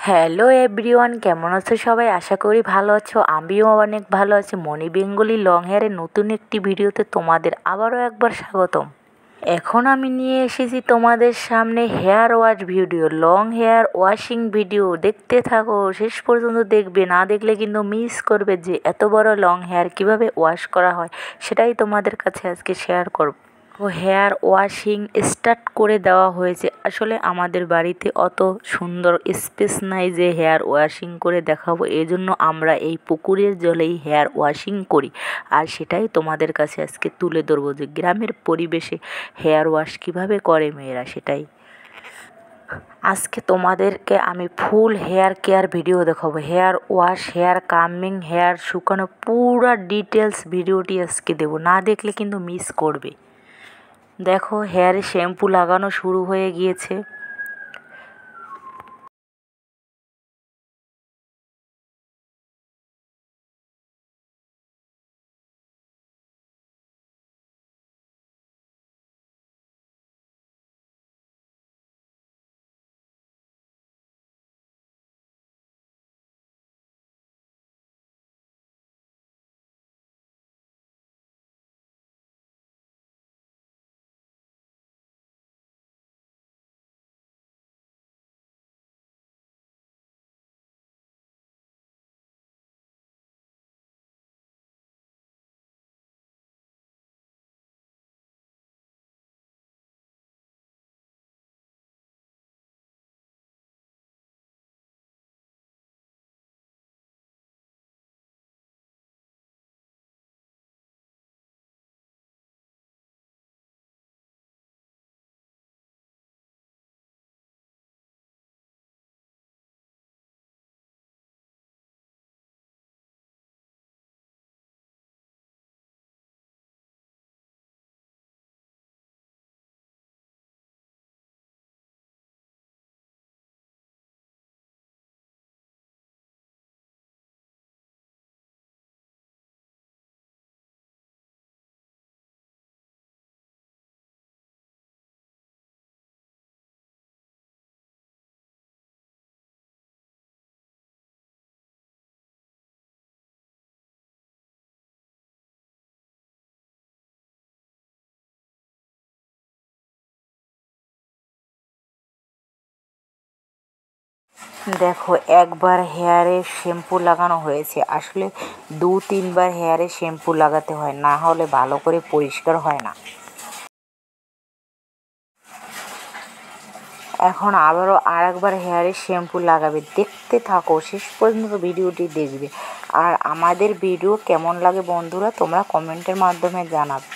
Hello everyone, কেমন আছো সবাই? আশা করি ভালো আছো। আমিও অনেক ভালো আছি। মনি বেঙ্গলি লং হেয়ারের নতুন একটি ভিডিওতে তোমাদের আবারও একবার স্বাগতম। এখন আমি নিয়ে এসেছি তোমাদের সামনে hair wash video, long hair washing video. দেখতে থাকো, শেষ পর্যন্ত দেখবে, না দেখলে কিন্তু মিস করবে যে এত বড় লং হেয়ার কিভাবে ওয়াশ করা হয়, সেটাই তোমাদের কাছে আজকে শেয়ার করব। ও হেয়ার ওয়াশিং স্টার্ট করে দেওয়া হয়েছে। আসলে আমাদের বাড়িতে অত সুন্দর স্পেস নাই যে হেয়ার ওয়াশিং করে দেখাবো, এই জন্য আমরা এই পুকুরের জলেই হেয়ার ওয়াশিং করি। আর সেটাই তোমাদের কাছে আজকে তুলে ধরবো যে গ্রামের পরিবেশে হেয়ার ওয়াশ কিভাবে করে মেয়েরা, সেটাই আজকে তোমাদেরকে আমি ফুল হেয়ার কেয়ার ভিডিও দেখাবো। হেয়ার ওয়াশ, হেয়ার কামিং, হেয়ার শুকানো, পুরো ডিটেলস ভিডিওটি আজকে দেবো, না দেখলে কিন্তু মিস করবে। দেখো, হেয়ারে শ্যাম্পু লাগানো শুরু হয়ে গিয়েছে। দেখো, একবার হেয়ারে শ্যাম্পু লাগানো হয়েছে। আসলে 2-3 বার হেয়ারে শ্যাম্পু লাগাতে হয়, না হলে ভালো করে পরিষ্কার হয় না। এখন আবারও আরেকবার হেয়ারে শ্যাম্পু লাগাবে। দেখতে থাকো, শেষ পর্যন্ত ভিডিওটি দেখবে। আর আমাদের ভিডিও কেমন লাগে বন্ধুরা, তোমরা কমেন্টের মাধ্যমে জানাবে।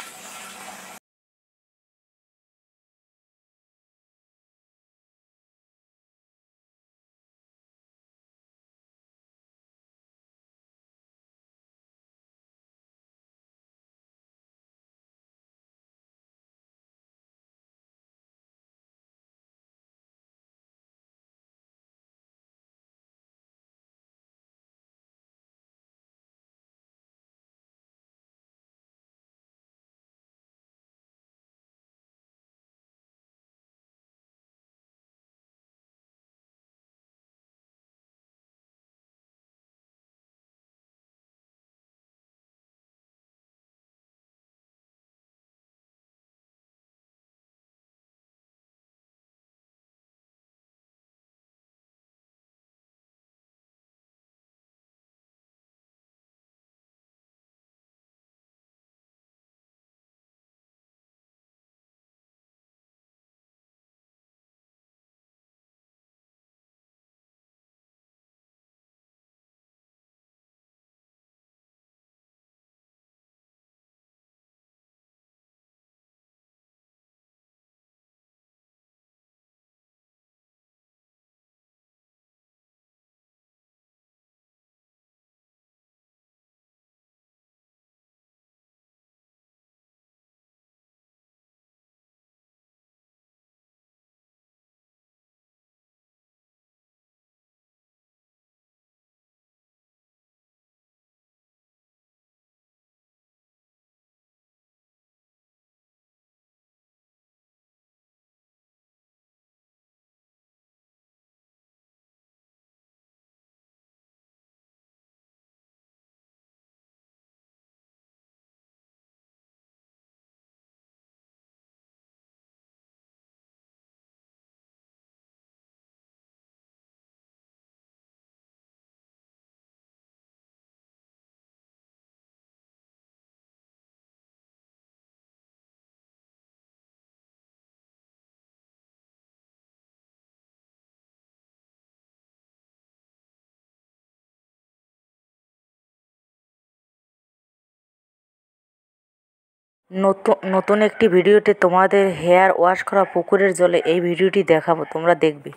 নতুন নতুন একটি ভিডিওতে তোমাদের হেয়ার ওয়াশ করা পুকুরের জলে এই ভিডিওটি দেখাবো, তোমরা দেখবে।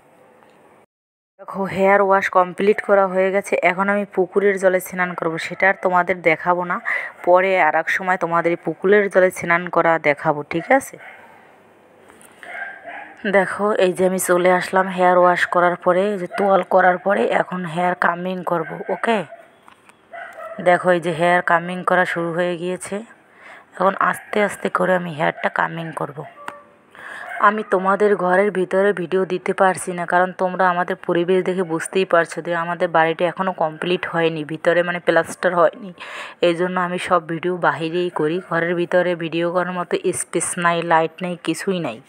দেখো হেয়ার ওয়াশ কমপ্লিট করা হয়ে গেছে। এখন আমি পুকুরের জলে স্নান করব, সেটা আর তোমাদের দেখাবো না, পরে আর এক সময় তোমাদের এই পুকুরের জলে স্নান করা দেখাবো, ঠিক আছে? দেখো এই যে আমি চলে আসলাম হেয়ার ওয়াশ করার পরে, যে তোয়াল করার পরে এখন হেয়ার কামিং করব, ওকে? দেখো এই যে হেয়ার কামিং করা শুরু হয়ে গিয়েছে। এখন আস্তে আস্তে করে আমি হেয়ারটা কামিং করব। আমি তোমাদের ঘরের ভিতরে ভিডিও দিতে পারছি না, কারণ তোমরা আমাদের পরিবেশ দেখে বুঝতেই পারছো যে আমাদের বাড়িটা এখনও কমপ্লিট হয়নি, ভিতরে মানে প্লাস্টার হয়নি। এই জন্য আমি সব ভিডিও বাহিরেই করি, ঘরের ভিতরে ভিডিও করার মতো স্পেস নাই, লাইট নেই, কিছুই নাই।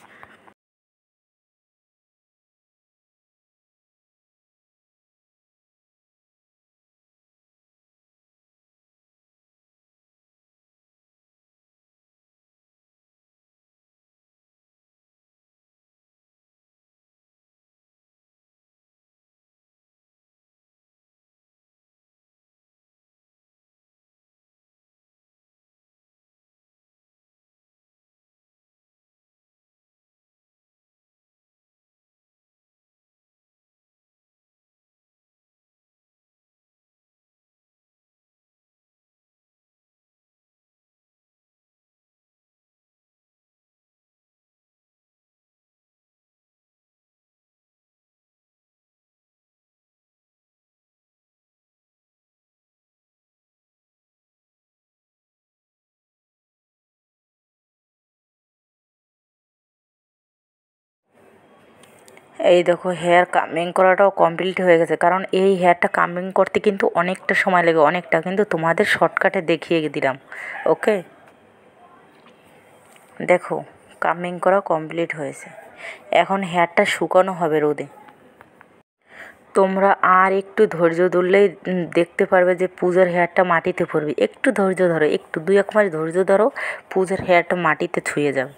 এই দেখো হেয়ার কামিং করাটাও কমপ্লিট হয়ে গেছে, কারণ এই হেয়ারটা কামিং করতে কিন্তু অনেকটা সময় লাগে, অনেকটা, কিন্তু তোমাদের শর্টকাটে দেখিয়ে দিলাম, ওকে? দেখো কামিং করা কমপ্লিট হয়েছে, এখন হেয়ারটা শুকানো হবে রোদে। তোমরা আর একটু ধৈর্য ধরলেই দেখতে পারবে যে পূজার হেয়ারটা মাটিতে পড়বে। একটু ধৈর্য ধরো, একটু 2-1 মাস ধৈর্য ধরো, পূজার হেয়ারটা মাটিতে ছুঁয়ে যাবে।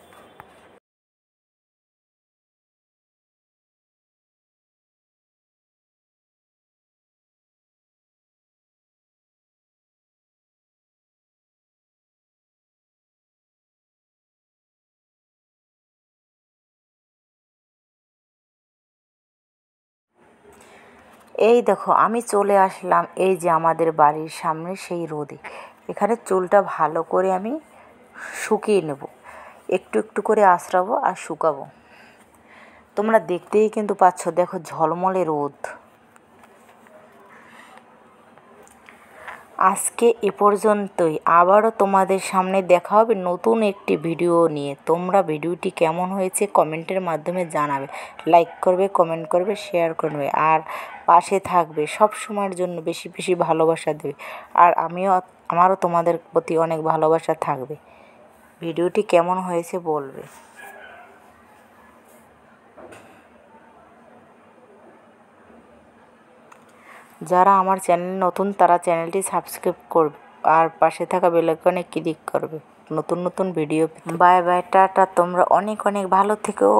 এই দেখো আমি চলে আসলাম এই যে আমাদের বাড়ির সামনে সেই রোদে। এখানে চুলটা ভালো করে আমি শুকিয়ে নেব, একটু একটু করে আঁচড়াবো আর শুকাবো। তোমরা দেখতেই কিন্তু পাচ্ছ, দেখো ঝলমলে রোদ। আজকে এ পর্যন্তই, আবারও তোমাদের সামনে দেখা হবে নতুন একটি ভিডিও নিয়ে। তোমরা ভিডিওটি কেমন হয়েছে কমেন্টের মাধ্যমে জানাবে, লাইক করবে, কমেন্ট করবে, শেয়ার করবে, আর পাশে থাকবে, সব সময়ের জন্য বেশি বেশি ভালোবাসা দেবে। আর আমারও তোমাদের প্রতি অনেক ভালোবাসা থাকবে। ভিডিওটি কেমন হয়েছে বলবে। যারা আমার চ্যানেল নতুন তারা চ্যানেলটি সাবস্ক্রাইব করবে আর পাশে থাকা বেল আইকনে ক্লিক করবে নতুন নতুন ভিডিও পেতে। বাই বাই, টাটা, তোমরা অনেক অনেক ভালো থেকো।